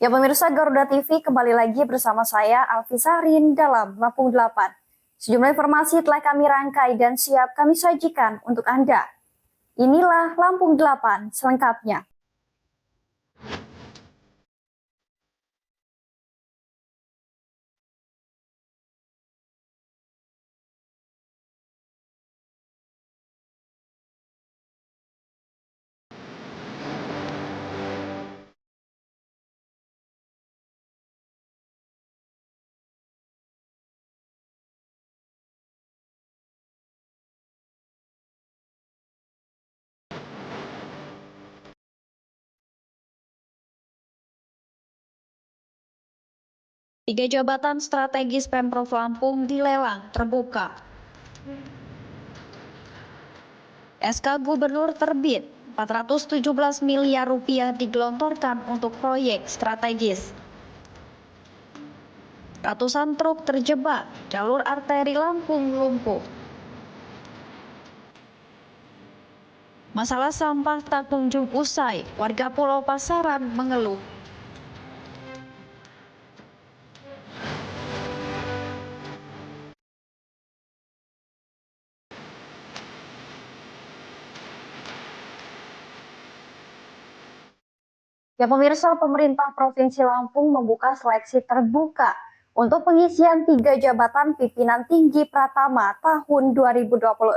Ya pemirsa Garuda TV kembali lagi bersama saya Alfi Sarin dalam Lampung 8. Sejumlah informasi telah kami rangkai dan siap kami sajikan untuk Anda. Inilah Lampung 8 selengkapnya. Tiga jabatan strategis Pemprov Lampung dilelang terbuka. SK Gubernur terbit, 417 miliar rupiah digelontorkan untuk proyek strategis. Ratusan truk terjebak, jalur arteri Lampung lumpuh. Masalah sampah tak kunjung usai, warga Pulau Pasaran mengeluh. Ya pemirsa, pemerintah Provinsi Lampung membuka seleksi terbuka untuk pengisian 3 jabatan pimpinan tinggi Pratama tahun 2026.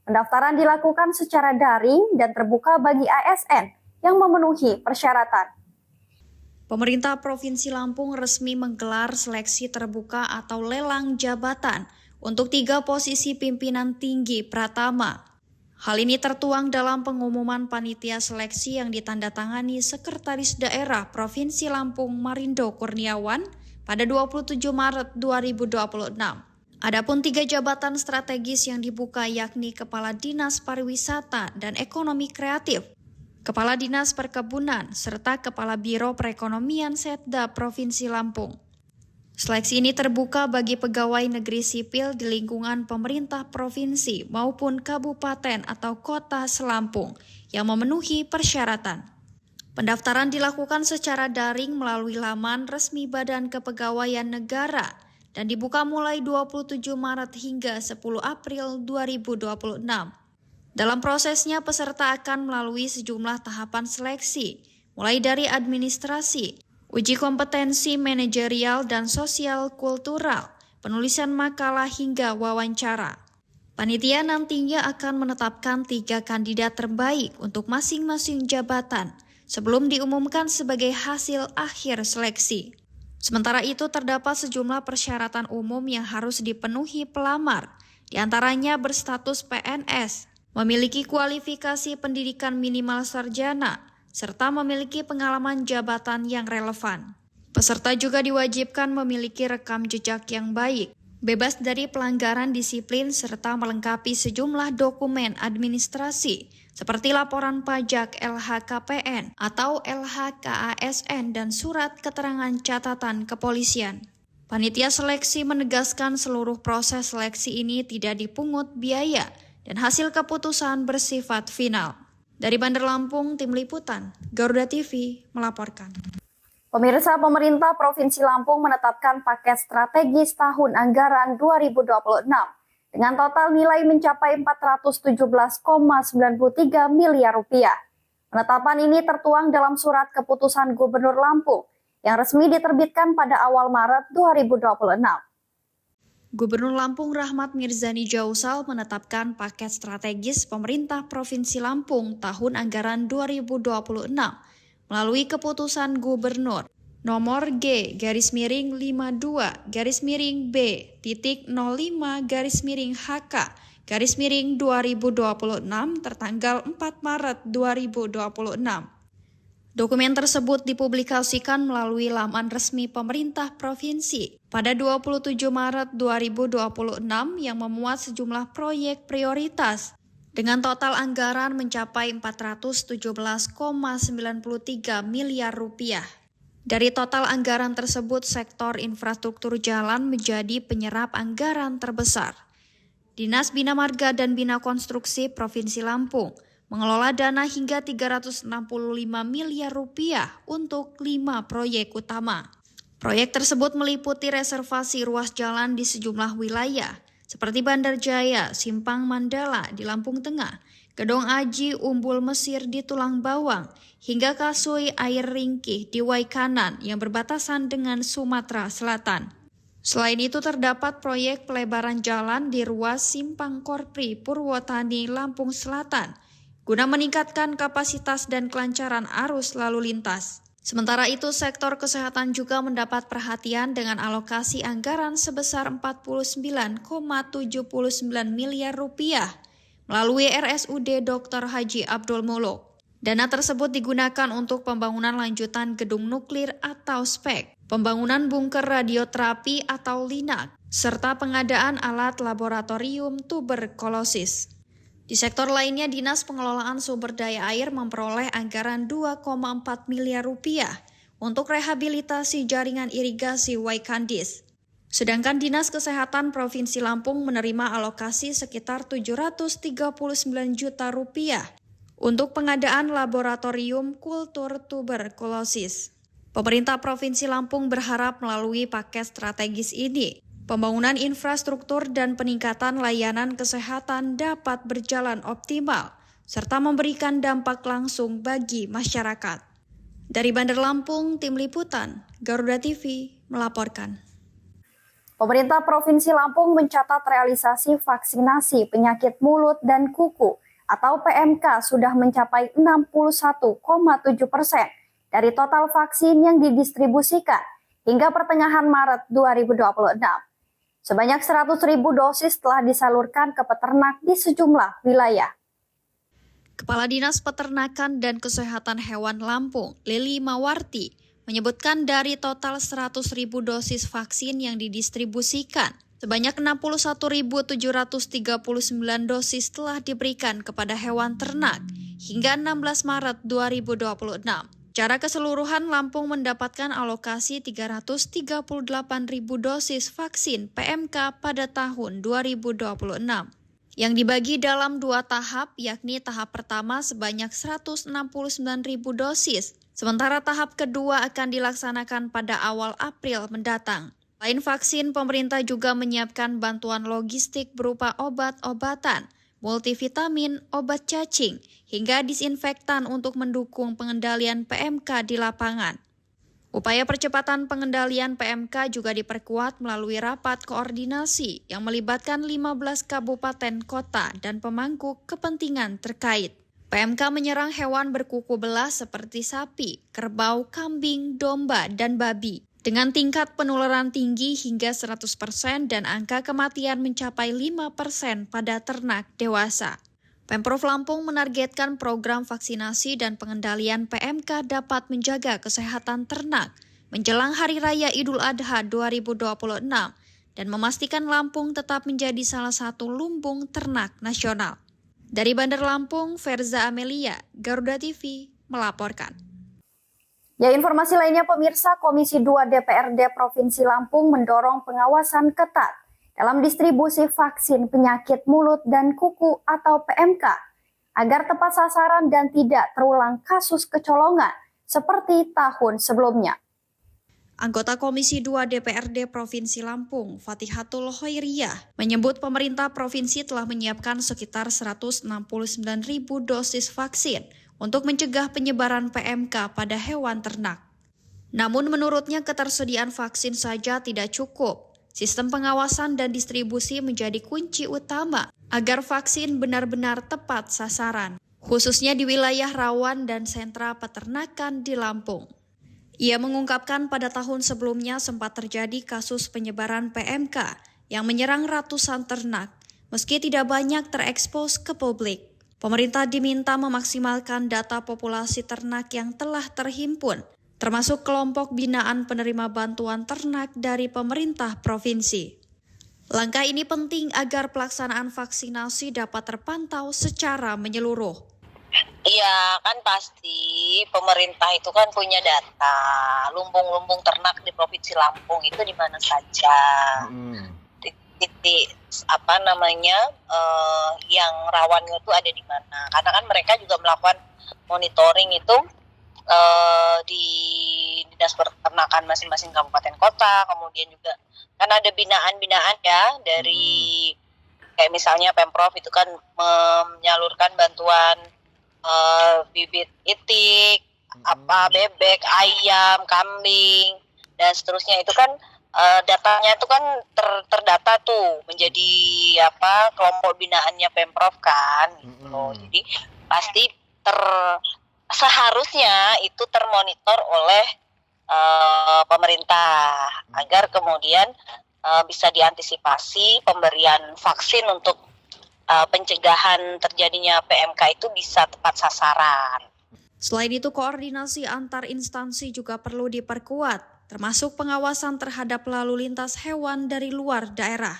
Pendaftaran dilakukan secara daring dan terbuka bagi ASN yang memenuhi persyaratan. Pemerintah Provinsi Lampung resmi menggelar seleksi terbuka atau lelang jabatan untuk 3 posisi pimpinan tinggi Pratama. Hal ini tertuang dalam pengumuman panitia seleksi yang ditandatangani Sekretaris Daerah Provinsi Lampung Marindo Kurniawan pada 27 Maret 2026. Adapun 3 jabatan strategis yang dibuka yakni Kepala Dinas Pariwisata dan Ekonomi Kreatif, Kepala Dinas Perkebunan, serta Kepala Biro Perekonomian Setda Provinsi Lampung. Seleksi ini terbuka bagi pegawai negeri sipil di lingkungan pemerintah provinsi maupun kabupaten atau kota selampung yang memenuhi persyaratan. Pendaftaran dilakukan secara daring melalui laman resmi Badan Kepegawaian Negara dan dibuka mulai 27 Maret hingga 10 April 2026. Dalam prosesnya, peserta akan melalui sejumlah tahapan seleksi, mulai dari administrasi, uji kompetensi manajerial dan sosial kultural, penulisan makalah hingga wawancara. Panitia nantinya akan menetapkan 3 kandidat terbaik untuk masing-masing jabatan sebelum diumumkan sebagai hasil akhir seleksi. Sementara itu terdapat sejumlah persyaratan umum yang harus dipenuhi pelamar, diantaranya berstatus PNS, memiliki kualifikasi pendidikan minimal sarjana, serta memiliki pengalaman jabatan yang relevan. Peserta juga diwajibkan memiliki rekam jejak yang baik, bebas dari pelanggaran disiplin serta melengkapi sejumlah dokumen administrasi seperti laporan pajak LHKPN atau LHKASN dan surat keterangan catatan kepolisian. Panitia seleksi menegaskan seluruh proses seleksi ini tidak dipungut biaya dan hasil keputusan bersifat final. Dari Bandar Lampung, Tim Liputan, Garuda TV melaporkan. Pemirsa, pemerintah Provinsi Lampung menetapkan paket strategis tahun anggaran 2026 dengan total nilai mencapai 417,93 miliar rupiah. Penetapan ini tertuang dalam surat keputusan Gubernur Lampung yang resmi diterbitkan pada awal Maret 2026. Gubernur Lampung Rahmat Mirzani Jausal menetapkan paket strategis pemerintah Provinsi Lampung tahun anggaran 2026 melalui keputusan Gubernur nomor G-B/02-B/05-HK/2026 tertanggal 4 Maret 2026. Dokumen tersebut dipublikasikan melalui laman resmi pemerintah provinsi pada 27 Maret 2026 yang memuat sejumlah proyek prioritas dengan total anggaran mencapai 417,93 miliar rupiah. Dari total anggaran tersebut, sektor infrastruktur jalan menjadi penyerap anggaran terbesar. Dinas Bina Marga dan Bina Konstruksi Provinsi Lampung mengelola dana hingga 365 miliar rupiah untuk 5 proyek utama. Proyek tersebut meliputi reservasi ruas jalan di sejumlah wilayah, seperti Bandar Jaya, Simpang Mandala di Lampung Tengah, Gedong Aji Umbul Mesir di Tulang Bawang, hingga Kasui Air Ringkih di Waikanan yang berbatasan dengan Sumatera Selatan. Selain itu terdapat proyek pelebaran jalan di ruas Simpang Korpri Purwotani Lampung Selatan guna meningkatkan kapasitas dan kelancaran arus lalu lintas. Sementara itu sektor kesehatan juga mendapat perhatian dengan alokasi anggaran sebesar 49,79 miliar rupiah melalui RSUD Dr. Haji Abdul Muluk. Dana tersebut digunakan untuk pembangunan lanjutan gedung nuklir atau SPEK, pembangunan bunker radioterapi atau LINAK, serta pengadaan alat laboratorium tuberkulosis. Di sektor lainnya, Dinas Pengelolaan Sumber Daya Air memperoleh anggaran 2,4 miliar rupiah untuk rehabilitasi jaringan irigasi Waikandis. Sedangkan Dinas Kesehatan Provinsi Lampung menerima alokasi sekitar 739 juta rupiah untuk pengadaan laboratorium kultur tuberkulosis. Pemerintah Provinsi Lampung berharap melalui paket strategis ini, pembangunan infrastruktur dan peningkatan layanan kesehatan dapat berjalan optimal, serta memberikan dampak langsung bagi masyarakat. Dari Bandar Lampung, Tim Liputan, Garuda TV melaporkan. Pemerintah Provinsi Lampung mencatat realisasi vaksinasi penyakit mulut dan kuku atau PMK sudah mencapai 61,7% dari total vaksin yang didistribusikan hingga pertengahan Maret 2026. Sebanyak 100.000 dosis telah disalurkan ke peternak di sejumlah wilayah. Kepala Dinas Peternakan dan Kesehatan Hewan Lampung, Lili Mawarti, menyebutkan dari total 100.000 dosis vaksin yang didistribusikan, sebanyak 61.739 dosis telah diberikan kepada hewan ternak hingga 16 Maret 2026. Secara keseluruhan, Lampung mendapatkan alokasi 338.000 dosis vaksin PMK pada tahun 2026, yang dibagi dalam 2 tahap, yakni tahap pertama sebanyak 169.000 dosis, sementara tahap kedua akan dilaksanakan pada awal April mendatang. Selain vaksin, pemerintah juga menyiapkan bantuan logistik berupa obat-obatan, multivitamin, obat cacing, hingga disinfektan untuk mendukung pengendalian PMK di lapangan. Upaya percepatan pengendalian PMK juga diperkuat melalui rapat koordinasi yang melibatkan 15 kabupaten kota dan pemangku kepentingan terkait. PMK menyerang hewan berkuku belas seperti sapi, kerbau, kambing, domba, dan babi, dengan tingkat penularan tinggi hingga 100% dan angka kematian mencapai 5% pada ternak dewasa. Pemprov Lampung menargetkan program vaksinasi dan pengendalian PMK dapat menjaga kesehatan ternak menjelang Hari Raya Idul Adha 2026 dan memastikan Lampung tetap menjadi salah satu lumbung ternak nasional. Dari Bandar Lampung, Verza Amelia, Garuda TV melaporkan. Ya, informasi lainnya pemirsa, Komisi 2 DPRD Provinsi Lampung mendorong pengawasan ketat dalam distribusi vaksin penyakit mulut dan kuku atau PMK agar tepat sasaran dan tidak terulang kasus kecolongan seperti tahun sebelumnya. Anggota Komisi 2 DPRD Provinsi Lampung, Fatihatul Hoiriyah, menyebut pemerintah provinsi telah menyiapkan sekitar 169.000 dosis vaksin untuk mencegah penyebaran PMK pada hewan ternak. Namun menurutnya ketersediaan vaksin saja tidak cukup. Sistem pengawasan dan distribusi menjadi kunci utama agar vaksin benar-benar tepat sasaran, khususnya di wilayah rawan dan sentra peternakan di Lampung. Ia mengungkapkan pada tahun sebelumnya sempat terjadi kasus penyebaran PMK yang menyerang ratusan ternak, meski tidak banyak terekspos ke publik. Pemerintah diminta memaksimalkan data populasi ternak yang telah terhimpun, termasuk kelompok binaan penerima bantuan ternak dari pemerintah provinsi. Langkah ini penting agar pelaksanaan vaksinasi dapat terpantau secara menyeluruh. Iya, kan pasti pemerintah itu kan punya data lumbung-lumbung ternak di Provinsi Lampung itu di mana saja. titik apa namanya yang rawannya itu ada di mana. Karena kan mereka juga melakukan monitoring itu di dinas peternakan masing-masing kabupaten kota, kemudian juga kan ada binaan-binaan ya dari kayak misalnya Pemprov itu kan menyalurkan bantuan bibit itik, apa bebek, ayam, kambing dan seterusnya itu kan datanya itu kan terdata tuh menjadi apa kelompok binaannya Pemprov kan gitu loh. Jadi pasti seharusnya itu termonitor oleh pemerintah agar kemudian bisa diantisipasi pemberian vaksin untuk pencegahan terjadinya PMK itu bisa tepat sasaran. Selain itu, koordinasi antar instansi juga perlu diperkuat, termasuk pengawasan terhadap lalu lintas hewan dari luar daerah.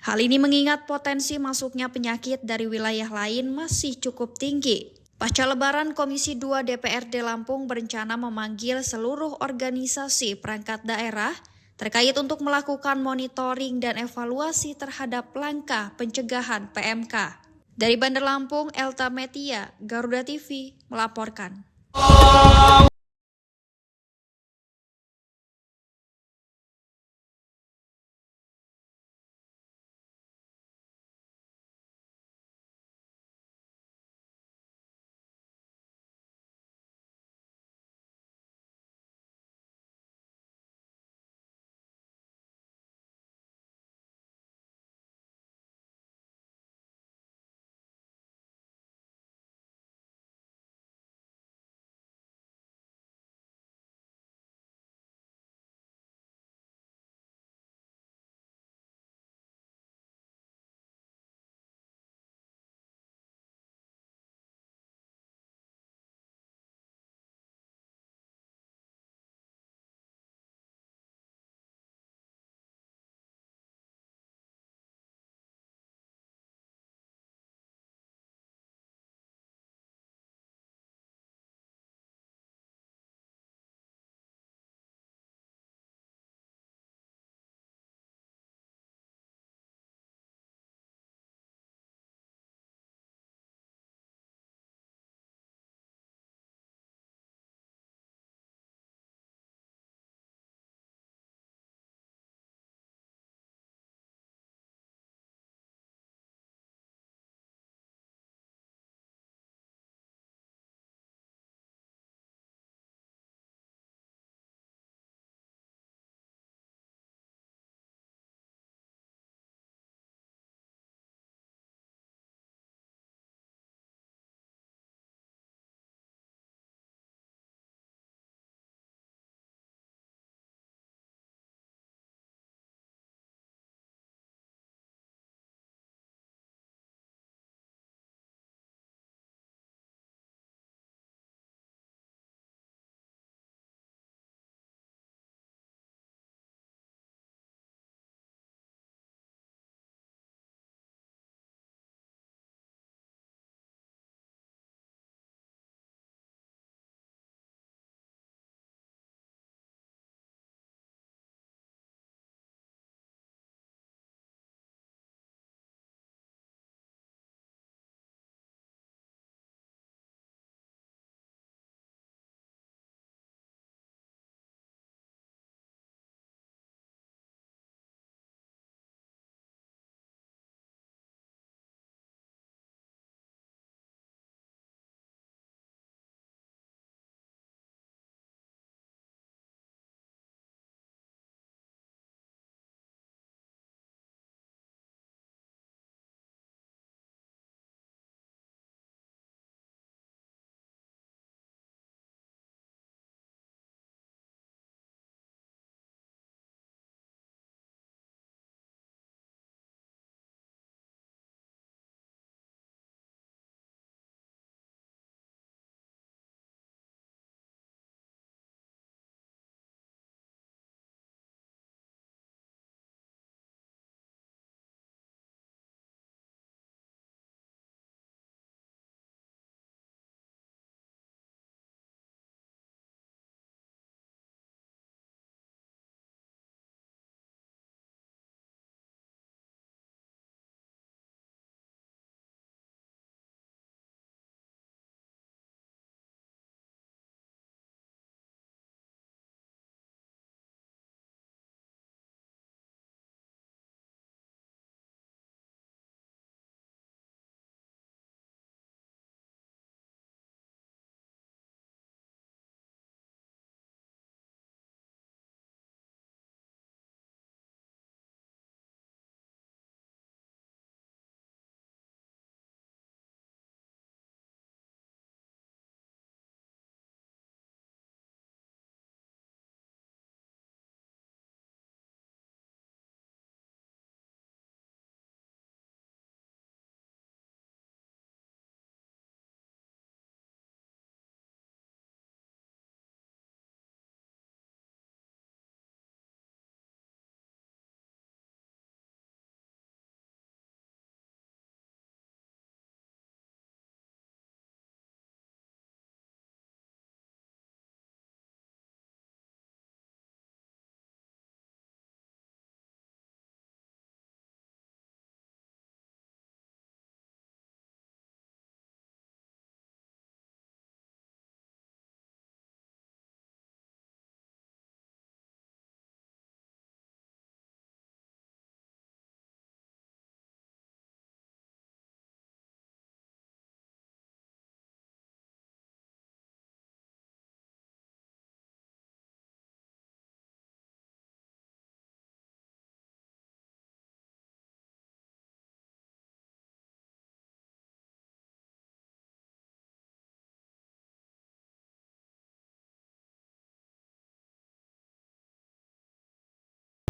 Hal ini mengingat potensi masuknya penyakit dari wilayah lain masih cukup tinggi. Pasca Lebaran, Komisi 2 DPRD Lampung berencana memanggil seluruh organisasi perangkat daerah terkait untuk melakukan monitoring dan evaluasi terhadap langkah pencegahan PMK. Dari Bandar Lampung, Elta Metia, Garuda TV melaporkan.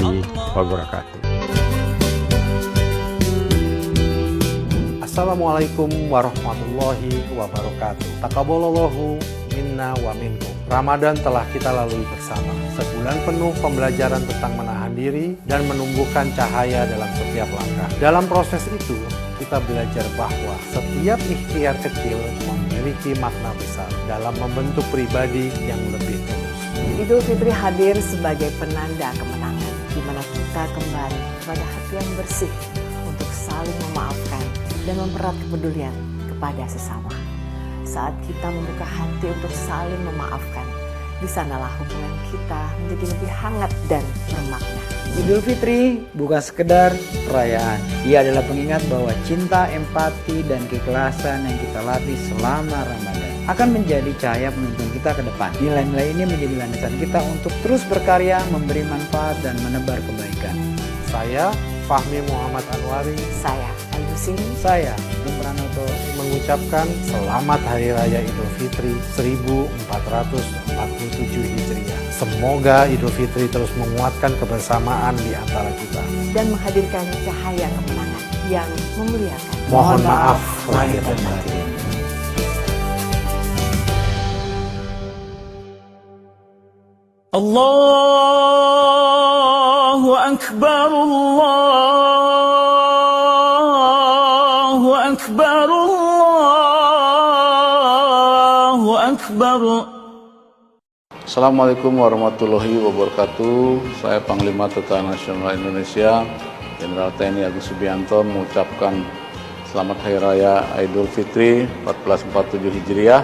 warahmatullahi wabarakatuh. Assalamualaikum warahmatullahi wabarakatuh. Taqabbalallahu minna wa minkum. Ramadan telah kita lalui bersama. Sebulan penuh pembelajaran tentang menahan diri dan menumbuhkan cahaya dalam setiap langkah. Dalam proses itu, kita belajar bahwa setiap ikhtiar kecil memiliki makna besar dalam membentuk pribadi yang lebih tulus. Idul Fitri hadir sebagai penanda kemenangan, di mana kita kembali pada hati yang bersih untuk saling memaafkan dan mempererat kepedulian kepada sesama. Saat kita membuka hati untuk saling memaafkan, di sanalah hubungan kita menjadi lebih hangat dan bermakna. Idul Fitri bukan sekedar perayaan. Ia adalah pengingat bahwa cinta, empati, dan keikhlasan yang kita latih selama Ramadan akan menjadi cahaya penuntun kita ke depan. Nilai-nilai ini menjadi landasan kita untuk terus berkarya, memberi manfaat, dan menebar kebaikan. Saya, Fahmi Muhammad Anwari. Saya, Ayu Sini. Saya, Bung Pranoto, mengucapkan Selamat Hari Raya Idul Fitri 1447 Hijriah. Semoga Idul Fitri terus menguatkan kebersamaan di antara kita Dan menghadirkan cahaya kemenangan yang memuliakan. Mohon maaf lahir dan batin. Allahu Akbar, Allahu Akbar, Allahu Akbar. Assalamualaikum warahmatullahi wabarakatuh. Saya Panglima Tentara Nasional Indonesia, Jenderal TNI Agus Subianto, mengucapkan Selamat Hari Raya Idul Fitri 1447 Hijriah.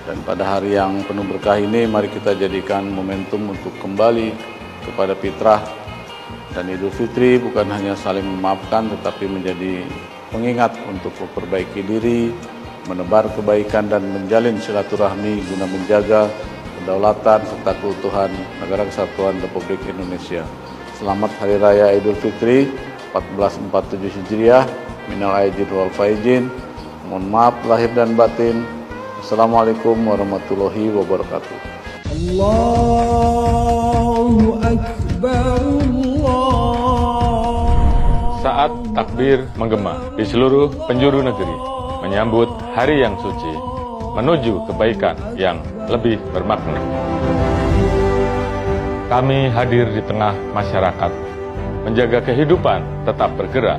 Dan pada hari yang penuh berkah ini, mari kita jadikan momentum untuk kembali kepada fitrah. Dan Idul Fitri bukan hanya saling memaafkan, tetapi menjadi pengingat untuk memperbaiki diri, menebar kebaikan, dan menjalin silaturahmi guna menjaga kedaulatan serta keutuhan Negara Kesatuan Republik Indonesia. Selamat Hari Raya Idul Fitri 1447 Hijriah. Minal aidin wal faizin. Mohon maaf lahir dan batin. Assalamualaikum warahmatullahi wabarakatuh. Allahu Akbar, Saat takbir menggema di seluruh penjuru negeri menyambut hari yang suci menuju kebaikan yang lebih bermakna. Kami hadir di tengah masyarakat, menjaga kehidupan tetap bergerak,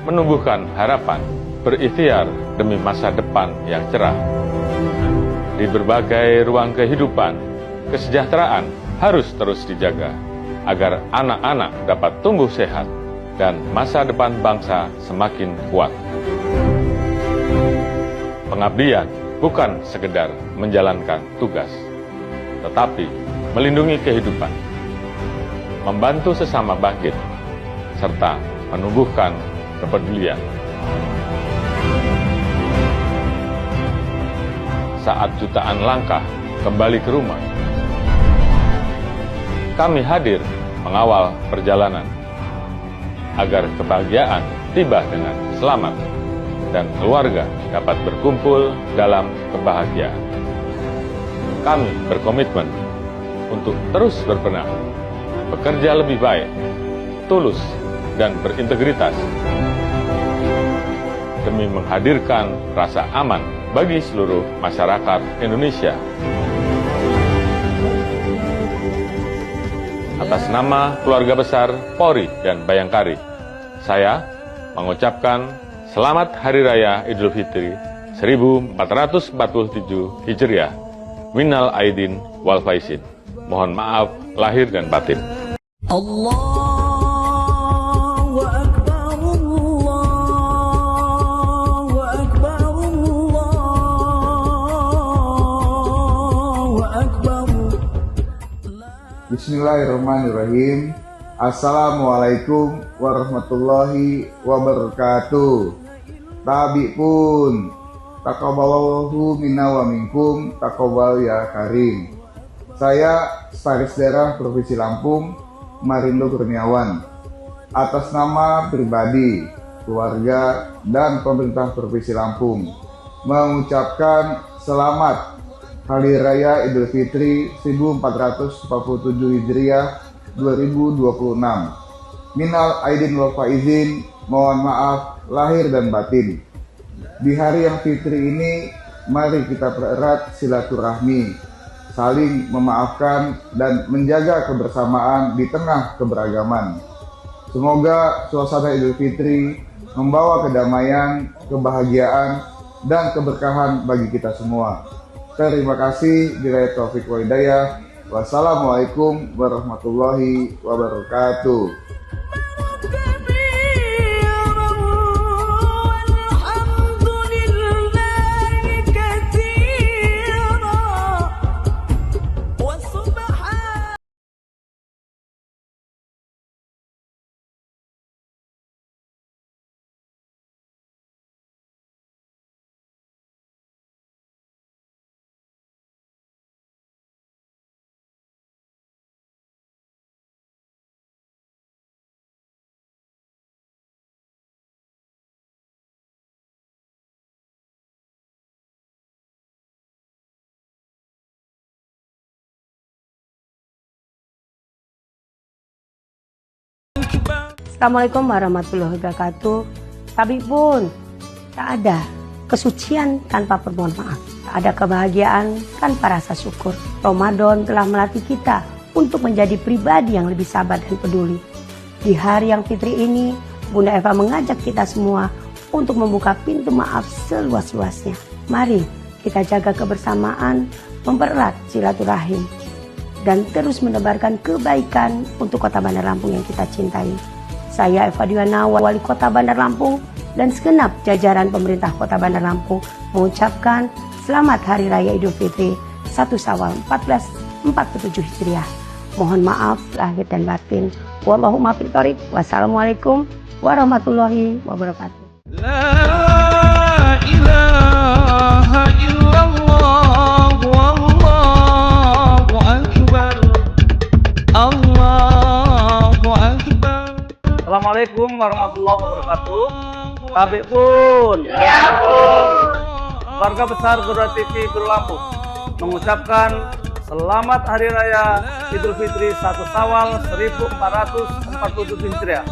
menumbuhkan harapan, berikhtiar demi masa depan yang cerah. Di berbagai ruang kehidupan, kesejahteraan harus terus dijaga agar anak-anak dapat tumbuh sehat dan masa depan bangsa semakin kuat. Pengabdian bukan sekedar menjalankan tugas, tetapi melindungi kehidupan, membantu sesama bangkit, serta menumbuhkan kepedulian. Saat jutaan langkah kembali ke rumah, kami hadir mengawal perjalanan agar kebahagiaan tiba dengan selamat dan keluarga dapat berkumpul dalam kebahagiaan. Kami berkomitmen untuk terus berbenah, bekerja lebih baik, tulus, dan berintegritas demi menghadirkan rasa aman bagi seluruh masyarakat Indonesia. Atas nama keluarga besar Polri dan Bayangkari, saya mengucapkan Selamat Hari Raya Idul Fitri 1447 Hijriah. Minal aidin wal faizin. Mohon maaf lahir dan batin. Allahu Akbar, Allahu Akbar, Allahu Akbar. Bismillahirrahmanirrahim. Assalamualaikum warahmatullahi wabarakatuh. Tabi pun taqabbalallahu minna wa minkum, taqabbal ya karim. Saya Sekretaris Daerah Provinsi Lampung, Marindo Kurniawan, atas nama pribadi, keluarga, dan pemerintah Provinsi Lampung mengucapkan selamat Hari Raya Idul Fitri 1447 Hijriah 2026. Minal aidin wal faizin, mohon maaf lahir dan batin. Di hari yang fitri ini, mari kita pererat silaturahmi, saling memaafkan dan menjaga kebersamaan di tengah keberagaman. Semoga suasana Idul Fitri membawa kedamaian, kebahagiaan, dan keberkahan bagi kita semua. Terima kasih. Billahi taufiq wal hidayah. Wassalamualaikum warahmatullahi wabarakatuh. Assalamualaikum warahmatullahi wabarakatuh. Tapi pun tak ada kesucian tanpa permohonan maaf, tak ada kebahagiaan tanpa rasa syukur. Ramadan telah melatih kita untuk menjadi pribadi yang lebih sabar dan peduli. Di hari yang fitri ini, Bunda Eva mengajak kita semua untuk membuka pintu maaf seluas-luasnya. Mari kita jaga kebersamaan, mempererat silaturahim, dan terus menebarkan kebaikan untuk Kota Bandar Lampung yang kita cintai. Saya Eva Diwana, Wali Kota Bandar Lampung, dan segenap jajaran pemerintah Kota Bandar Lampung mengucapkan selamat Hari Raya Idul Fitri 1 Syawal 1447 Hijriah. Mohon maaf lahir dan batin. Wallahu muwaffiq thoriq. Wassalamualaikum warahmatullahi wabarakatuh. La ilaha illallah wallahu akbar. Allahu akbar. Assalamualaikum warahmatullahi wabarakatuh. Tabik pun. Ya pun. Keluarga besar Garuda TV Guru Lampung mengucapkan selamat Hari Raya Idul Fitri 1 Syawal 1447 Hijriah.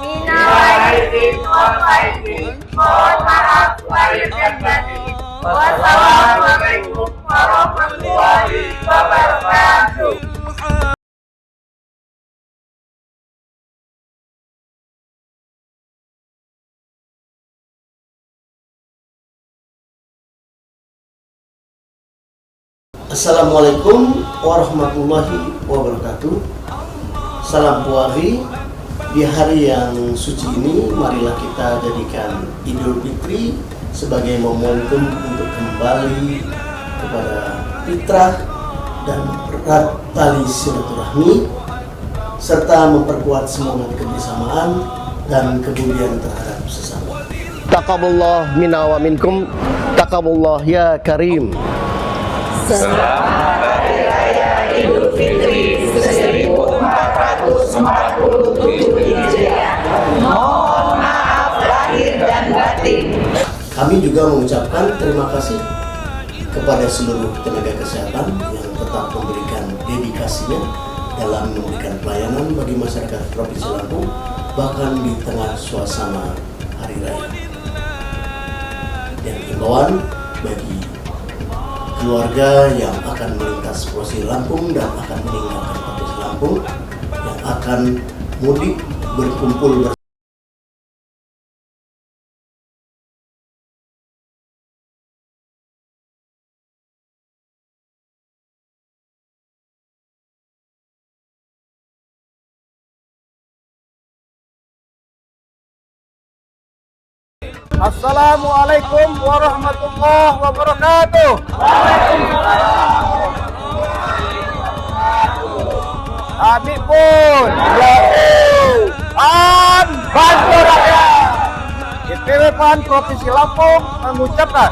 Minal aidin wal faizin. Mohon maaf lahir dan batin. Wassalamualaikum warahmatullahi wabarakatuh. Assalamualaikum warahmatullahi wabarakatuh. Salam puari. Di hari yang suci ini, marilah kita jadikan Idul Fitri sebagai momentum untuk kembali kepada fitrah dan mempererat tali silaturahmi serta memperkuat semangat kebersamaan dan kepedulian terhadap sesama. Taqabbalallahu minna wa minkum. Taqabbalallahu ya karim. Selamat Hari Raya Idul Fitri 1447 Hijriah. Mohon maaf lahir dan batin. Kami juga mengucapkan terima kasih kepada seluruh tenaga kesehatan yang tetap memberikan dedikasinya dalam memberikan pelayanan bagi masyarakat Provinsi Lampung, bahkan di tengah suasana Hari Raya. Dan himbauan bagi keluarga yang akan melintas Provinsi Lampung dan akan meninggalkan Provinsi Lampung, yang akan mudik berkumpul bersama. Assalamualaikum warahmatullahi wabarakatuh. Kami pun an bantu rakyat. DPW PAN Provinsi Lampung mengucapkan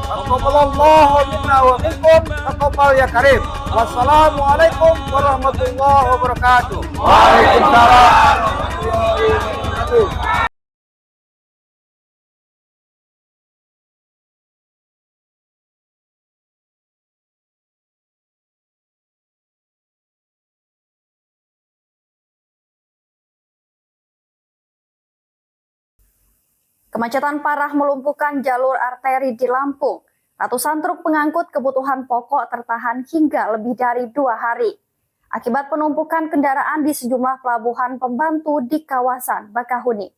Taqabbalallahu minna wa minkum. Taqabbal ya karim. Wassalamualaikum warahmatullahi wabarakatuh. Waalaikumsalam warahmatullahi wabarakatuh. Kemacetan parah melumpuhkan jalur arteri di Lampung. Ratusan truk pengangkut kebutuhan pokok tertahan hingga lebih dari 2 hari. Akibat penumpukan kendaraan di sejumlah pelabuhan pembantu di kawasan Bakahuni.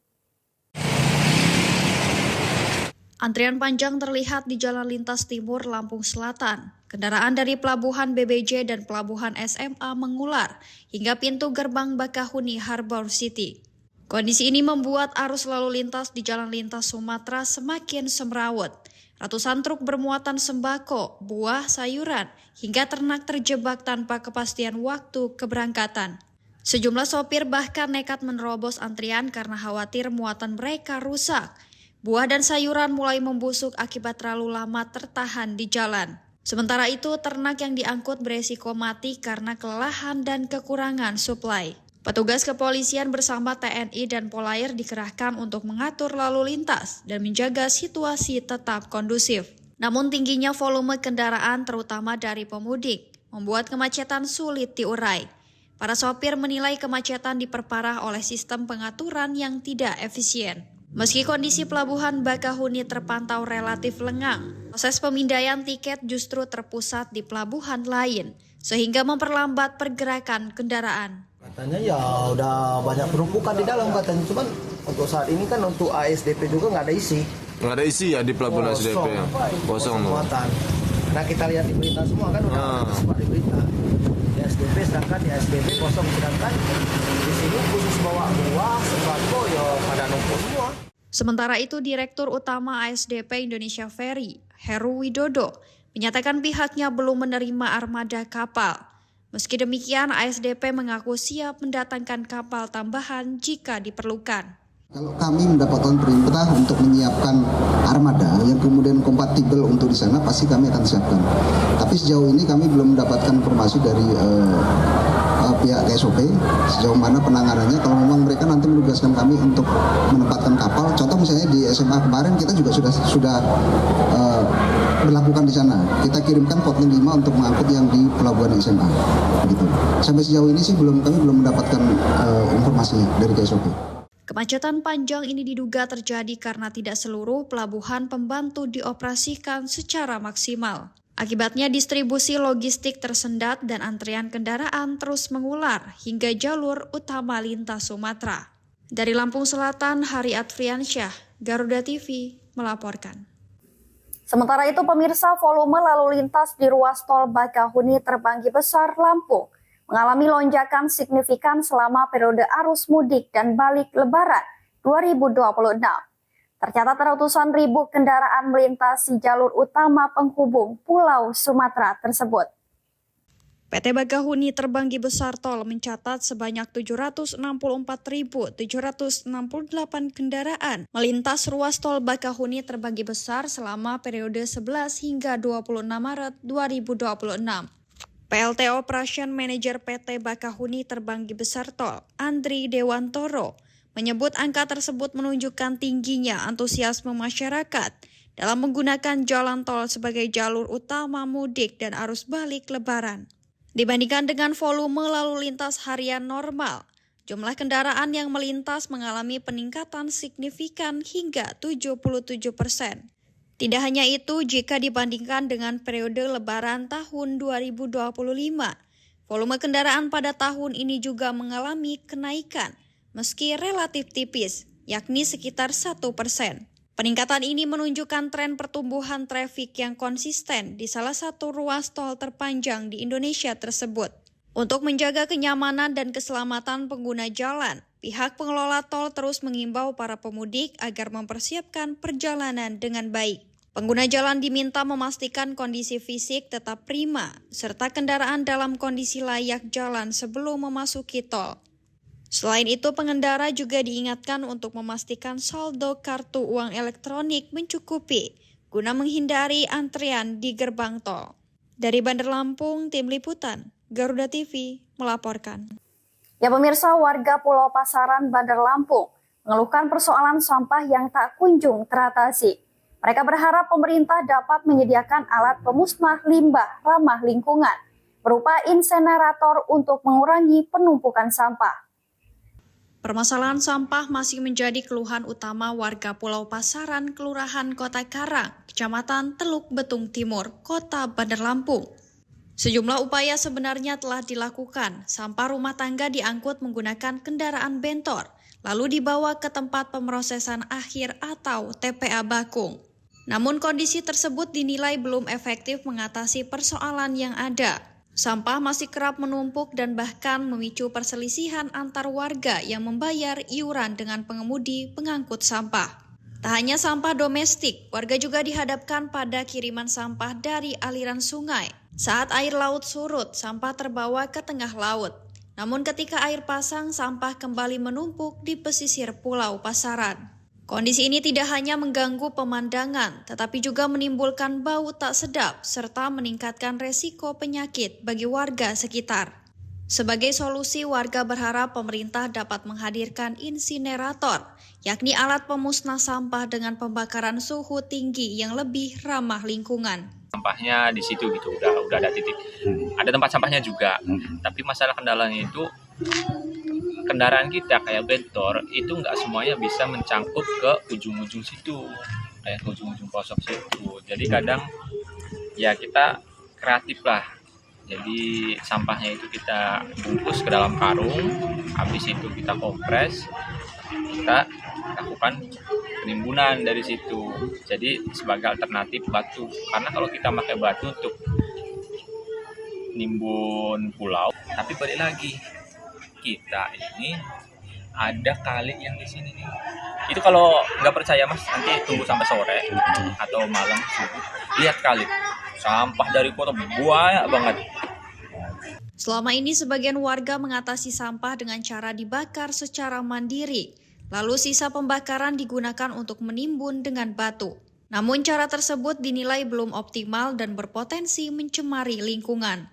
Antrian panjang terlihat di Jalan Lintas Timur Lampung Selatan. Kendaraan dari Pelabuhan BBJ dan Pelabuhan SMA mengular hingga pintu gerbang Bakahuni Harbor City. Kondisi ini membuat arus lalu lintas di Jalan Lintas Sumatera semakin semrawut. Ratusan truk bermuatan sembako, buah, sayuran, hingga ternak terjebak tanpa kepastian waktu keberangkatan. Sejumlah sopir bahkan nekat menerobos antrian karena khawatir muatan mereka rusak. Buah dan sayuran mulai membusuk akibat terlalu lama tertahan di jalan. Sementara itu, ternak yang diangkut beresiko mati karena kelelahan dan kekurangan suplai. Petugas kepolisian bersama TNI dan Polair dikerahkan untuk mengatur lalu lintas dan menjaga situasi tetap kondusif. Namun tingginya volume kendaraan terutama dari pemudik membuat kemacetan sulit diurai. Para sopir menilai kemacetan diperparah oleh sistem pengaturan yang tidak efisien. Meski kondisi pelabuhan Bakahuni terpantau relatif lengang, proses pemindaian tiket justru terpusat di pelabuhan lain, sehingga memperlambat pergerakan kendaraan. Katanya ya udah banyak penumpukan di dalam katanya, cuman untuk saat ini kan untuk ASDP juga nggak ada isi. Nggak ada isi ya di pelabuhan ASDP ya? Kosong tuh. Nah kita lihat di berita semua kan udah sempat di berita. Di ASDP sedangkan di ASDP kosong, sedangkan di sini khusus bawa buah, sembako ya pada numpuk semua. Sementara itu Direktur Utama ASDP Indonesia Ferry, Heru Widodo, menyatakan pihaknya belum menerima armada kapal. Meski demikian, ASDP mengaku siap mendatangkan kapal tambahan jika diperlukan. Kalau kami mendapatkan perintah untuk menyiapkan armada yang kemudian kompatibel untuk di sana, pasti kami akan siapkan. Tapi sejauh ini kami belum mendapatkan informasi dari pihak KSOP sejauh mana penanganannya. Kalau memang mereka nanti menugaskan kami untuk menempatkan kapal, contoh misalnya di SMA kemarin kita juga sudah berlakukan di sana. Kita kirimkan Potling 5 untuk mengangkut yang di pelabuhan SMA. Begitu. Sampai sejauh ini sih kami belum mendapatkan informasinya dari KSOP. Kemacetan panjang ini diduga terjadi karena tidak seluruh pelabuhan pembantu dioperasikan secara maksimal. Akibatnya distribusi logistik tersendat dan antrian kendaraan terus mengular hingga jalur utama lintas Sumatera. Dari Lampung Selatan, Hari Adriansyah, Garuda TV melaporkan. Sementara itu pemirsa, volume lalu lintas di ruas tol Bakahuni Terbanggi Besar Lampung mengalami lonjakan signifikan selama periode arus mudik dan balik Lebaran 2026. Tercatat ratusan ribu kendaraan melintasi jalur utama penghubung Pulau Sumatera tersebut. PT Bakahuni Terbanggi Besar Tol mencatat sebanyak 764.768 kendaraan melintas ruas tol Bakahuni Terbanggi Besar selama periode 11 hingga 26 Maret 2026. PLT Operation Manager PT Bakahuni Terbanggi Besar Tol, Andri Dewantoro, menyebut angka tersebut menunjukkan tingginya antusiasme masyarakat dalam menggunakan jalan tol sebagai jalur utama mudik dan arus balik Lebaran. Dibandingkan dengan volume lalu lintas harian normal, jumlah kendaraan yang melintas mengalami peningkatan signifikan hingga 77%. Tidak hanya itu, jika dibandingkan dengan periode Lebaran tahun 2025, volume kendaraan pada tahun ini juga mengalami kenaikan, meski relatif tipis, yakni sekitar 1%. Peningkatan ini menunjukkan tren pertumbuhan trafik yang konsisten di salah satu ruas tol terpanjang di Indonesia tersebut. Untuk menjaga kenyamanan dan keselamatan pengguna jalan, pihak pengelola tol terus mengimbau para pemudik agar mempersiapkan perjalanan dengan baik. Pengguna jalan diminta memastikan kondisi fisik tetap prima, serta kendaraan dalam kondisi layak jalan sebelum memasuki tol. Selain itu, pengendara juga diingatkan untuk memastikan saldo kartu uang elektronik mencukupi, guna menghindari antrian di gerbang tol. Dari Bandar Lampung, Tim Liputan, Garuda TV melaporkan. Ya pemirsa, warga Pulau Pasaran, Bandar Lampung mengeluhkan persoalan sampah yang tak kunjung teratasi. Mereka berharap pemerintah dapat menyediakan alat pemusnah limbah ramah lingkungan berupa insenerator untuk mengurangi penumpukan sampah. Permasalahan sampah masih menjadi keluhan utama warga Pulau Pasaran, Kelurahan Kota Karang, Kecamatan Teluk Betung Timur, Kota Bandar Lampung. Sejumlah upaya sebenarnya telah dilakukan. Sampah rumah tangga diangkut menggunakan kendaraan bentor, lalu dibawa ke tempat pemrosesan akhir atau TPA Bakung. Namun kondisi tersebut dinilai belum efektif mengatasi persoalan yang ada. Sampah masih kerap menumpuk dan bahkan memicu perselisihan antar warga yang membayar iuran dengan pengemudi pengangkut sampah. Tak hanya sampah domestik, warga juga dihadapkan pada kiriman sampah dari aliran sungai. Saat air laut surut, sampah terbawa ke tengah laut. Namun ketika air pasang, sampah kembali menumpuk di pesisir Pulau Pasaran. Kondisi ini tidak hanya mengganggu pemandangan, tetapi juga menimbulkan bau tak sedap serta meningkatkan resiko penyakit bagi warga sekitar. Sebagai solusi, warga berharap pemerintah dapat menghadirkan insinerator, yakni alat pemusnah sampah dengan pembakaran suhu tinggi yang lebih ramah lingkungan. Sampahnya di situ gitu, udah ada titik. Ada tempat sampahnya juga, tapi masalah kendalanya itu kendaraan kita kayak bentor itu nggak semuanya bisa mencangkup ke ujung-ujung situ, kayak ke ujung-ujung pelosok situ. Jadi kadang ya kita kreatif lah. Jadi sampahnya itu kita bungkus ke dalam karung, habis itu kita kompres, kita lakukan penimbunan dari situ. Jadi sebagai alternatif batu, karena kalau kita pakai batu untuk nimbun pulau, tapi balik lagi kita ini ada kali yang di sini nih. Itu kalau nggak percaya mas, nanti tunggu sampai sore atau malam subuh, lihat kali sampah dari kota banyak banget. Selama ini sebagian warga mengatasi sampah dengan cara dibakar secara mandiri, lalu sisa pembakaran digunakan untuk menimbun dengan batu. Namun cara tersebut dinilai belum optimal dan berpotensi mencemari lingkungan.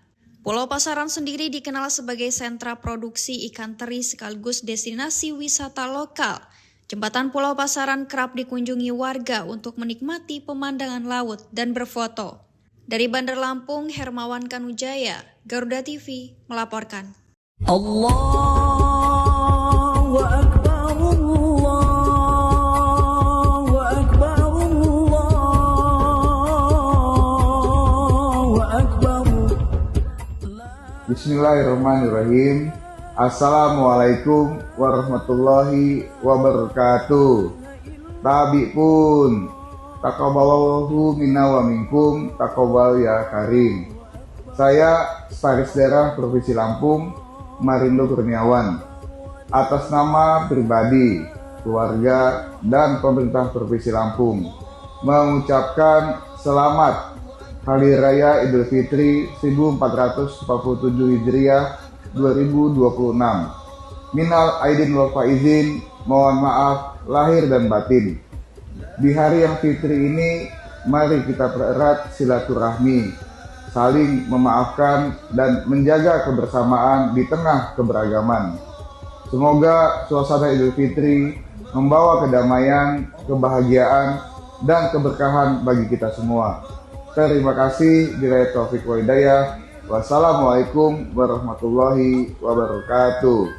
Pulau Pasaran sendiri dikenal sebagai sentra produksi ikan teri sekaligus destinasi wisata lokal. Jembatan Pulau Pasaran kerap dikunjungi warga untuk menikmati pemandangan laut dan berfoto. Dari Bandar Lampung, Hermawan Kanujaya, Garuda TV melaporkan. Allahu Akbar, Allahu Akbar, Allahu Akbar. Bismillahirrahmanirrahim. Assalamualaikum warahmatullahi wabarakatuh. Tabi pun taqabbalallahu minna wa minkum taqabbal ya karim. Saya Sekretaris Daerah Provinsi Lampung, Marindo Kurniawan, atas nama pribadi, keluarga, dan pemerintah Provinsi Lampung mengucapkan selamat Hari Raya Idul Fitri 1447 Hijriah 2026. Minal aidin wal faizin, mohon maaf lahir dan batin. Di hari yang fitri ini, mari kita pererat silaturahmi, saling memaafkan dan menjaga kebersamaan di tengah keberagaman. Semoga suasana Idul Fitri membawa kedamaian, kebahagiaan, dan keberkahan bagi kita semua. Terima kasih. Billahi taufiq wa hidayah. Wassalamualaikum warahmatullahi wabarakatuh.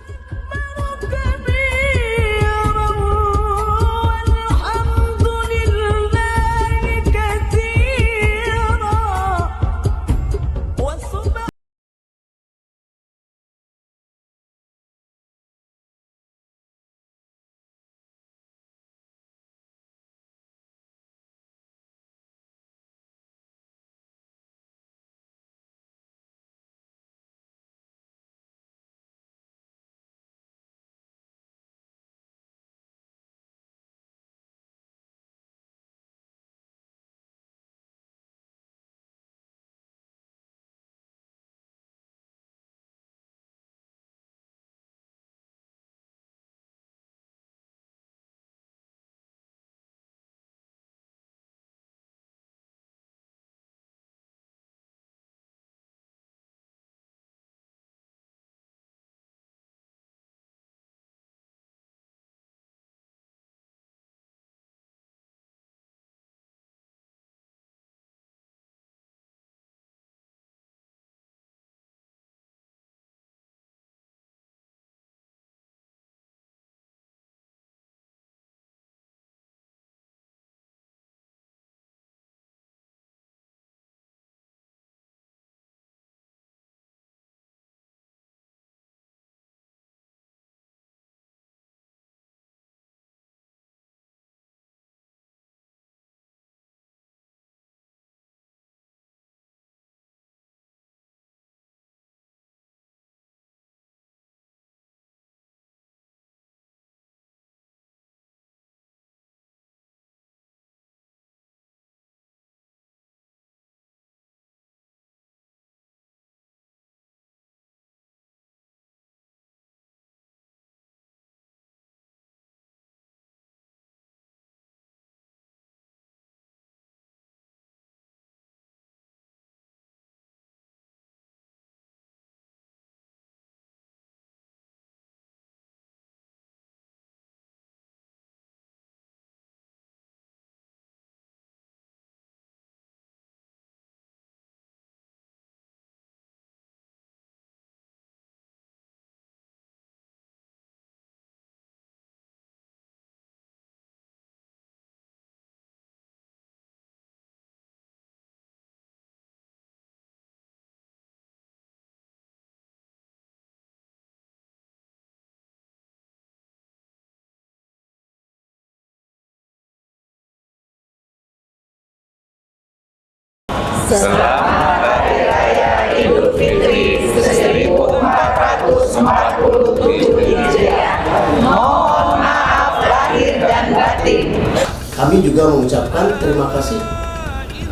Selamat Hari Raya Idul Fitri 1447 Hijriah. Mohon maaf lahir dan batin. Kami juga mengucapkan terima kasih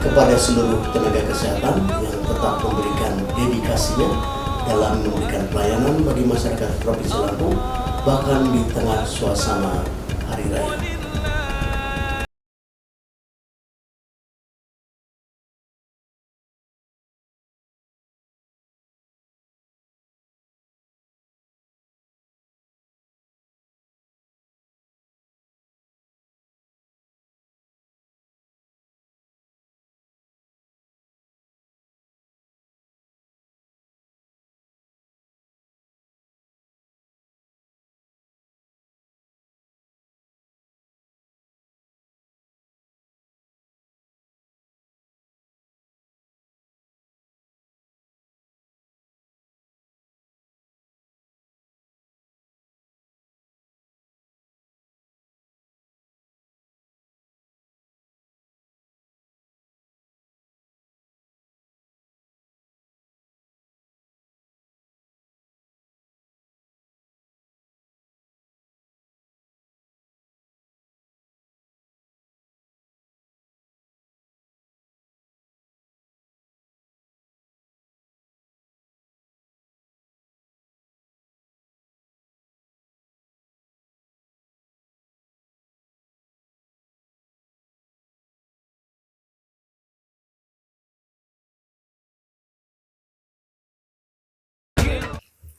kepada seluruh tenaga kesehatan yang tetap memberikan dedikasinya dalam memberikan pelayanan bagi masyarakat Provinsi Lampung, bahkan di tengah suasana Hari Raya.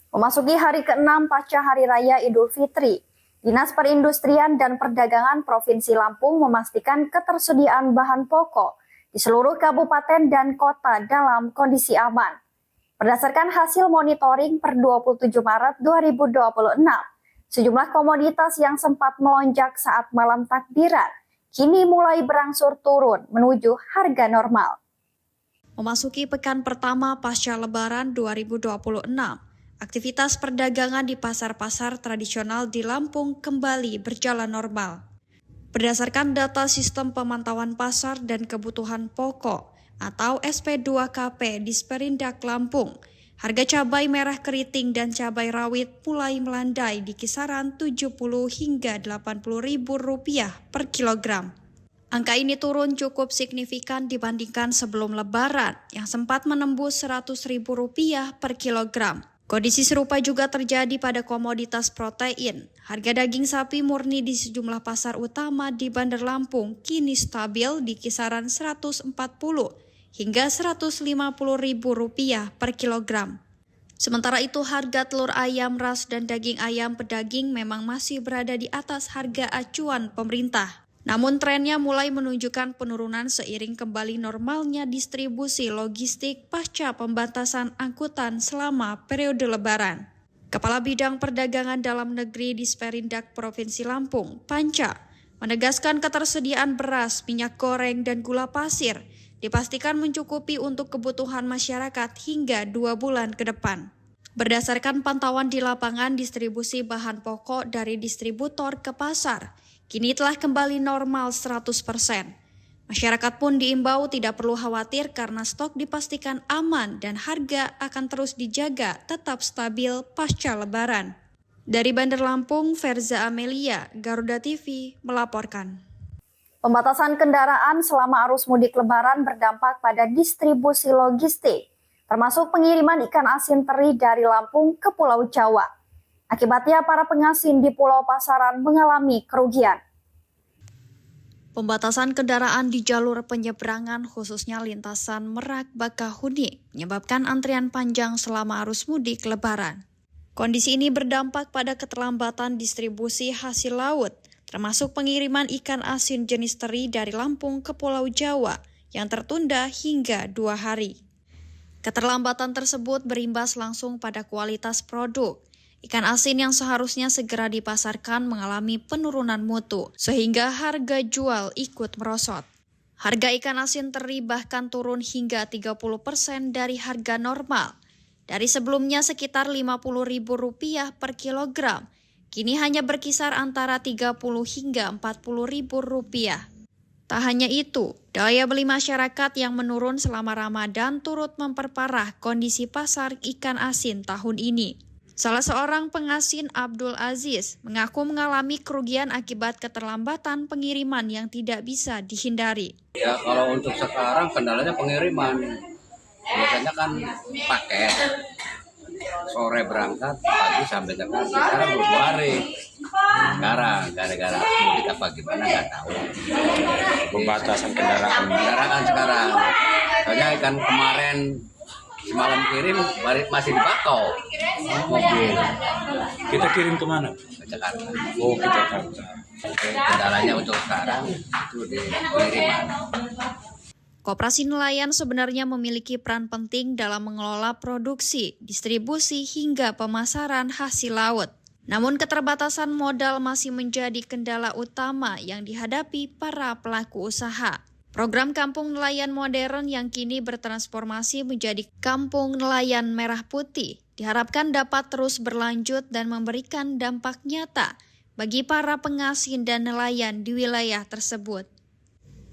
Memasuki hari ke-6 pasca Hari Raya Idul Fitri, Dinas Perindustrian dan Perdagangan Provinsi Lampung memastikan ketersediaan bahan pokok di seluruh kabupaten dan kota dalam kondisi aman. Berdasarkan hasil monitoring per 27 Maret 2026, sejumlah komoditas yang sempat melonjak saat malam takbiran kini mulai berangsur turun menuju harga normal. Memasuki pekan pertama pasca Lebaran 2026, aktivitas perdagangan di pasar-pasar tradisional di Lampung kembali berjalan normal. Berdasarkan data Sistem Pemantauan Pasar dan Kebutuhan Pokok atau SP2KP Disperindak Lampung, harga cabai merah keriting dan cabai rawit mulai melandai di kisaran Rp70 hingga Rp80.000 per kilogram. Angka ini turun cukup signifikan dibandingkan sebelum Lebaran yang sempat menembus Rp100.000 per kilogram. Kondisi serupa juga terjadi pada komoditas protein. Harga daging sapi murni di sejumlah pasar utama di Bandar Lampung kini stabil di kisaran Rp140 hingga Rp150.000 per kilogram. Sementara itu harga telur ayam ras dan daging ayam pedaging memang masih berada di atas harga acuan pemerintah. Namun trennya mulai menunjukkan penurunan seiring kembali normalnya distribusi logistik pasca pembatasan angkutan selama periode Lebaran. Kepala Bidang Perdagangan Dalam Negeri Disperindak Provinsi Lampung, Panca, menegaskan ketersediaan beras, minyak goreng, dan gula pasir dipastikan mencukupi untuk kebutuhan masyarakat hingga 2 bulan ke depan. Berdasarkan pantauan di lapangan distribusi bahan pokok dari distributor ke pasar, kini telah kembali normal 100%. Masyarakat pun diimbau tidak perlu khawatir karena stok dipastikan aman dan harga akan terus dijaga tetap stabil pasca Lebaran. Dari Bandar Lampung, Verza Amelia, Garuda TV, melaporkan. Pembatasan kendaraan selama arus mudik Lebaran berdampak pada distribusi logistik, termasuk pengiriman ikan asin teri dari Lampung ke Pulau Jawa. Akibatnya para pengasin di Pulau Pasaran mengalami kerugian. Pembatasan kendaraan di jalur penyeberangan khususnya lintasan Merak-Bakahuni menyebabkan antrian panjang selama arus mudik Lebaran. Kondisi ini berdampak pada keterlambatan distribusi hasil laut, termasuk pengiriman ikan asin jenis teri dari Lampung ke Pulau Jawa yang tertunda hingga 2 hari. Keterlambatan tersebut berimbas langsung pada kualitas produk. Ikan asin yang seharusnya segera dipasarkan mengalami penurunan mutu, sehingga harga jual ikut merosot. Harga ikan asin teri bahkan turun hingga 30% dari harga normal. Dari sebelumnya sekitar Rp50.000 per kilogram, kini hanya berkisar antara Rp30 hingga Rp40.000. Tak hanya itu, daya beli masyarakat yang menurun selama Ramadan turut memperparah kondisi pasar ikan asin tahun ini. Salah seorang pengasin, Abdul Aziz, mengaku mengalami kerugian akibat keterlambatan pengiriman yang tidak bisa dihindari. Ya kalau untuk sekarang kendalanya pengiriman. Biasanya kan paket, sore berangkat, pagi sampai Jakarta. Sekarang 2 hari. Sekarang gara-gara mudik apa gimana nggak tahu. Pembatasan kendaraan. Kendaraan sekarang. Soalnya ikan kemarin semalam kirim masih dipakau mobil. Kita kirim kemana? Ke Jakarta. Oh, ke Jakarta. Kendalanya untuk sekarang itu di pengiriman. Koperasi nelayan sebenarnya memiliki peran penting dalam mengelola produksi, distribusi, hingga pemasaran hasil laut. Namun keterbatasan modal masih menjadi kendala utama yang dihadapi para pelaku usaha. Program Kampung Nelayan Modern yang kini bertransformasi menjadi Kampung Nelayan Merah Putih diharapkan dapat terus berlanjut dan memberikan dampak nyata bagi para pengasin dan nelayan di wilayah tersebut.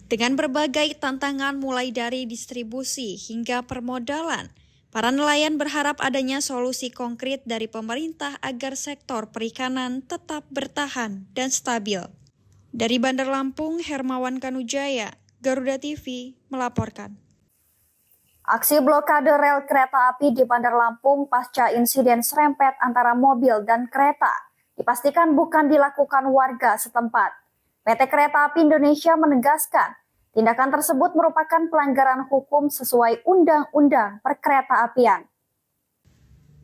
Dengan berbagai tantangan mulai dari distribusi hingga permodalan, para nelayan berharap adanya solusi konkret dari pemerintah agar sektor perikanan tetap bertahan dan stabil. Dari Bandar Lampung, Hermawan Kanujaya, Garuda TV melaporkan. Aksi blokade rel kereta api di Bandar Lampung pasca insiden serempet antara mobil dan kereta dipastikan bukan dilakukan warga setempat. PT Kereta Api Indonesia menegaskan, tindakan tersebut merupakan pelanggaran hukum sesuai Undang-Undang Perkereta-apian.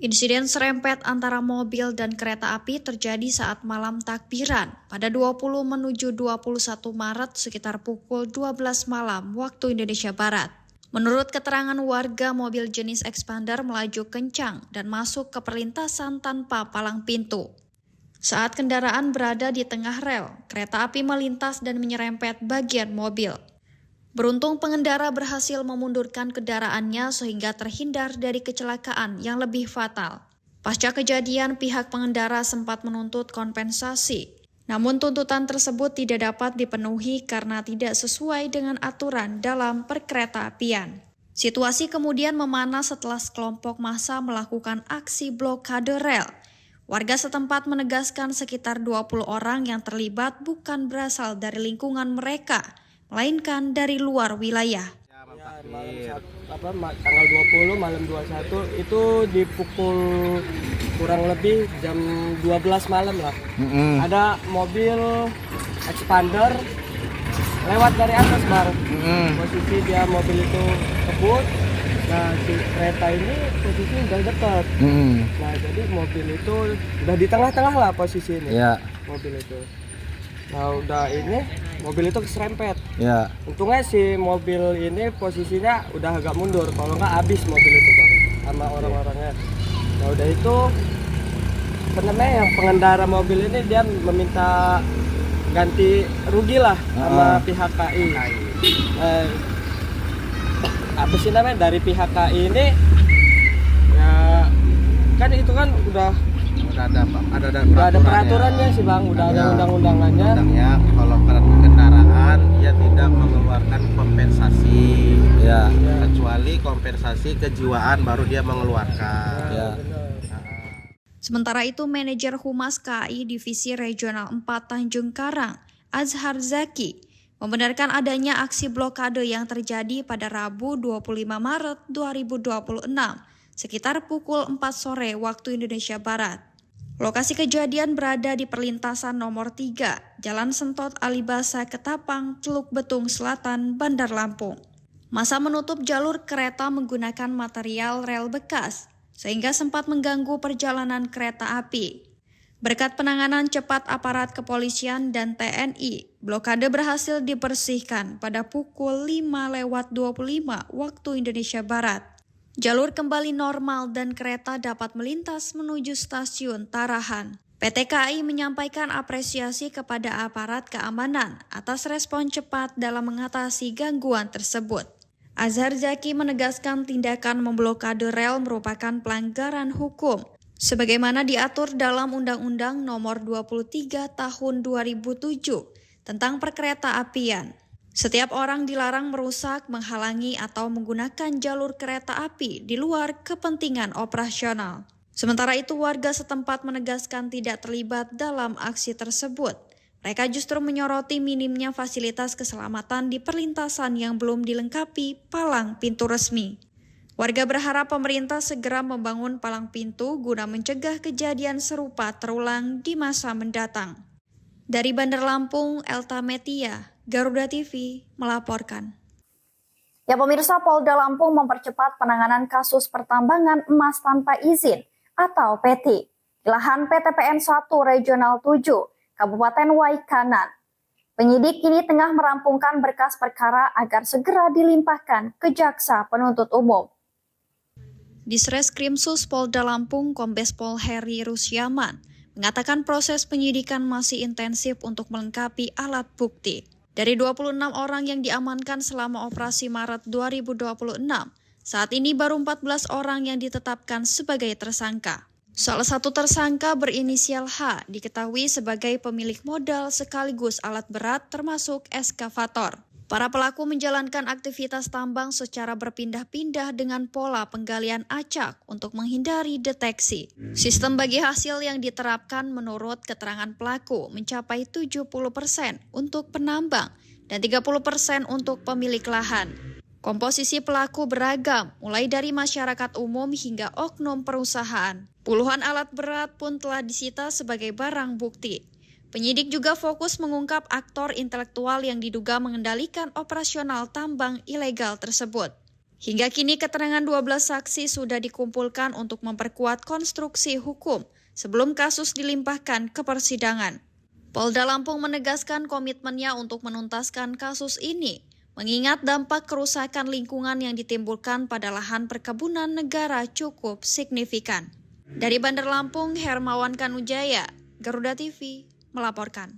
Insiden serempet antara mobil dan kereta api terjadi saat malam takbiran pada 20 menuju 21 Maret sekitar pukul 12 malam waktu Indonesia Barat. Menurut keterangan warga, mobil jenis Expander melaju kencang dan masuk ke perlintasan tanpa palang pintu. Saat kendaraan berada di tengah rel, kereta api melintas dan menyerempet bagian mobil. Beruntung pengendara berhasil memundurkan kendaraannya sehingga terhindar dari kecelakaan yang lebih fatal. Pasca kejadian, pihak pengendara sempat menuntut kompensasi. Namun tuntutan tersebut tidak dapat dipenuhi karena tidak sesuai dengan aturan dalam perkereta-apian. Situasi kemudian memanas setelah sekelompok massa melakukan aksi blokade rel. Warga setempat menegaskan sekitar 20 orang yang terlibat bukan berasal dari lingkungan mereka, melainkan dari luar wilayah. Tanggal 20 malam 21 itu di pukul kurang lebih jam 12 malam lah. Ada mobil Expander lewat dari atas Bang. Posisi dia mobil itu kebut. Nah si kereta ini posisi udah dekat. Nah jadi mobil itu udah di tengah-tengah lah posisi ini. Mobil itu. Nah udah ini mobil itu keserempet. Untungnya si mobil ini posisinya udah agak mundur, kalau nggak habis mobil itu Bang sama orang-orangnya. Nah udah itu yang pengendara mobil ini dia meminta ganti rugi lah sama pihak KAI. Apa sih namanya dari pihak KAI ini ya kan itu kan udah ada peraturannya sih Bang, udah ada undang-undangannya. Kalau kendaraan dia tidak mengeluarkan kompensasi, kecuali kompensasi kejiwaan baru dia mengeluarkan. Sementara itu, manajer Humas KAI Divisi Regional 4 Tanjung Karang, Azhar Zaki, membenarkan adanya aksi blokade yang terjadi pada Rabu 25 Maret 2026 sekitar pukul 4 sore waktu Indonesia Barat. Lokasi kejadian berada di perlintasan nomor 3, Jalan Sentot Alibasa Ketapang, Teluk Betung Selatan, Bandar Lampung. Massa menutup jalur kereta menggunakan material rel bekas, sehingga sempat mengganggu perjalanan kereta api. Berkat penanganan cepat aparat kepolisian dan TNI, blokade berhasil dibersihkan pada pukul 5:25 waktu Indonesia Barat. Jalur kembali normal dan kereta dapat melintas menuju stasiun Tarahan. PT KAI menyampaikan apresiasi kepada aparat keamanan atas respon cepat dalam mengatasi gangguan tersebut. Azhar Zaki menegaskan tindakan memblokade rel merupakan pelanggaran hukum, sebagaimana diatur dalam Undang-Undang Nomor 23 Tahun 2007 tentang Perkereta-apian. Setiap orang dilarang merusak, menghalangi, atau menggunakan jalur kereta api di luar kepentingan operasional. Sementara itu, warga setempat menegaskan tidak terlibat dalam aksi tersebut. Mereka justru menyoroti minimnya fasilitas keselamatan di perlintasan yang belum dilengkapi palang pintu resmi. Warga berharap pemerintah segera membangun palang pintu guna mencegah kejadian serupa terulang di masa mendatang. Dari Bandar Lampung, Elta Metia, Garuda TV melaporkan. Ya pemirsa, Polda Lampung mempercepat penanganan kasus pertambangan emas tanpa izin atau PETI di lahan PTPN 1 Regional 7, Kabupaten Waikanan. Penyidik kini tengah merampungkan berkas perkara agar segera dilimpahkan ke Jaksa Penuntut Umum. Disreskrimsus Polda Lampung Kombes Pol Heri Rusyaman mengatakan proses penyidikan masih intensif untuk melengkapi alat bukti. Dari 26 orang yang diamankan selama operasi Maret 2026, saat ini baru 14 orang yang ditetapkan sebagai tersangka. Salah satu tersangka berinisial H diketahui sebagai pemilik modal sekaligus alat berat termasuk eskavator. Para pelaku menjalankan aktivitas tambang secara berpindah-pindah dengan pola penggalian acak untuk menghindari deteksi. Sistem bagi hasil yang diterapkan menurut keterangan pelaku mencapai 70% untuk penambang dan 30% untuk pemilik lahan. Komposisi pelaku beragam, mulai dari masyarakat umum hingga oknum perusahaan. Puluhan alat berat pun telah disita sebagai barang bukti. Penyidik juga fokus mengungkap aktor intelektual yang diduga mengendalikan operasional tambang ilegal tersebut. Hingga kini keterangan 12 saksi sudah dikumpulkan untuk memperkuat konstruksi hukum sebelum kasus dilimpahkan ke persidangan. Polda Lampung menegaskan komitmennya untuk menuntaskan kasus ini, mengingat dampak kerusakan lingkungan yang ditimbulkan pada lahan perkebunan negara cukup signifikan. Dari Bandar Lampung, Hermawan Kanujaya, Garuda TV melaporkan.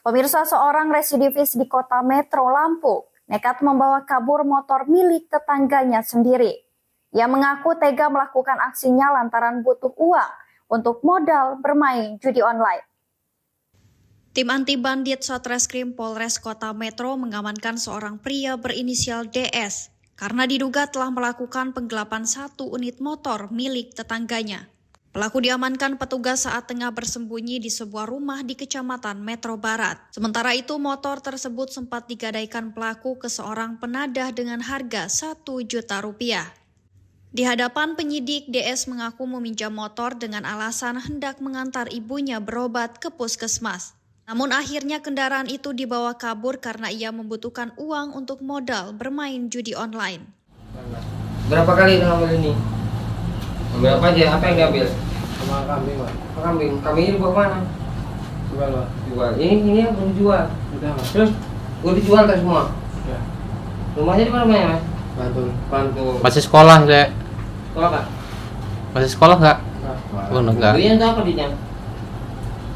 Pemirsa, seorang residivis di kota Metro Lampung nekat membawa kabur motor milik tetangganya sendiri. Ia mengaku tega melakukan aksinya lantaran butuh uang untuk modal bermain judi online. Tim anti bandit Satreskrim Polres Kota Metro mengamankan seorang pria berinisial DS karena diduga telah melakukan penggelapan 1 unit motor milik tetangganya. Pelaku diamankan petugas saat tengah bersembunyi di sebuah rumah di Kecamatan Metro Barat. Sementara itu, motor tersebut sempat digadaikan pelaku ke seorang penadah dengan harga Rp1 juta. Di hadapan penyidik, DS mengaku meminjam motor dengan alasan hendak mengantar ibunya berobat ke puskesmas. Namun akhirnya kendaraan itu dibawa kabur karena ia membutuhkan uang untuk modal bermain judi online. Berapa kali ngambil ini? Ambil apa aja? Apa yang diambil? Sama kambing, Pak. Kambing. Kambing ini bawa mana? Jual, Pak. Jual. Ini yang belum dijual. Udah, Pak. Terus udah dijual kan semua? Ya. Rumahnya di mana, Mas? Bantul. Bantul. Masih sekolah, Dek? Sekolah, Kak? Masih sekolah nggak? Nah. Oh, enggak. Belinya itu apa dinya?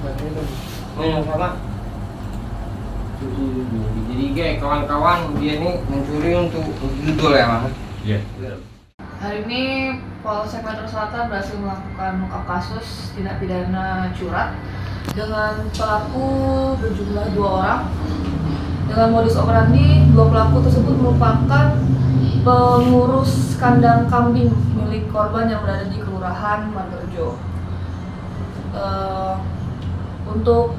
Bantuin dong. Main sama? Jadi kayak kawan-kawan dia ini mencuri untuk judul ya, Mas? Iya. Hari ini Polsek Metro Selatan berhasil melakukan ungkap kasus tindak pidana curat dengan pelaku berjumlah 2 orang. Dengan modus operandi, 2 pelaku tersebut merupakan pengurus kandang kambing milik korban yang berada di Kelurahan Margorejo. Untuk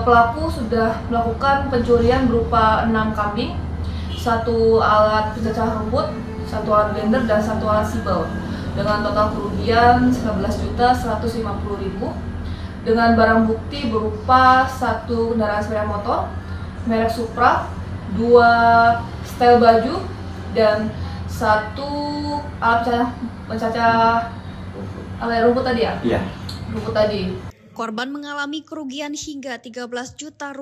pelaku sudah melakukan pencurian berupa 6 kambing, 1 alat pencacah rumput, 1 alat blender, dan 1 alat sibel dengan total kerugian Rp11.150.000 dengan barang bukti berupa 1 kendaraan sepeda motor merek Supra, 2 setel baju, dan 1 alat pencacah rumput tadi ya? Iya. Rumput tadi. Korban mengalami kerugian hingga Rp13 juta.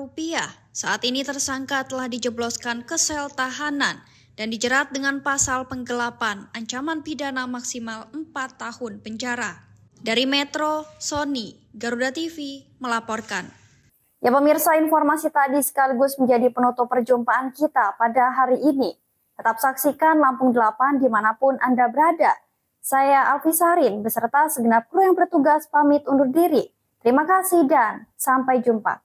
Saat ini tersangka telah dijebloskan ke sel tahanan dan dijerat dengan pasal penggelapan, ancaman pidana maksimal 4 tahun penjara. Dari Metro, Sony, Garuda TV melaporkan. Ya pemirsa, informasi tadi sekaligus menjadi penutup perjumpaan kita pada hari ini. Tetap saksikan Lampung 8 dimanapun Anda berada. Saya Alfi Sarin beserta segenap kru yang bertugas pamit undur diri. Terima kasih dan sampai jumpa.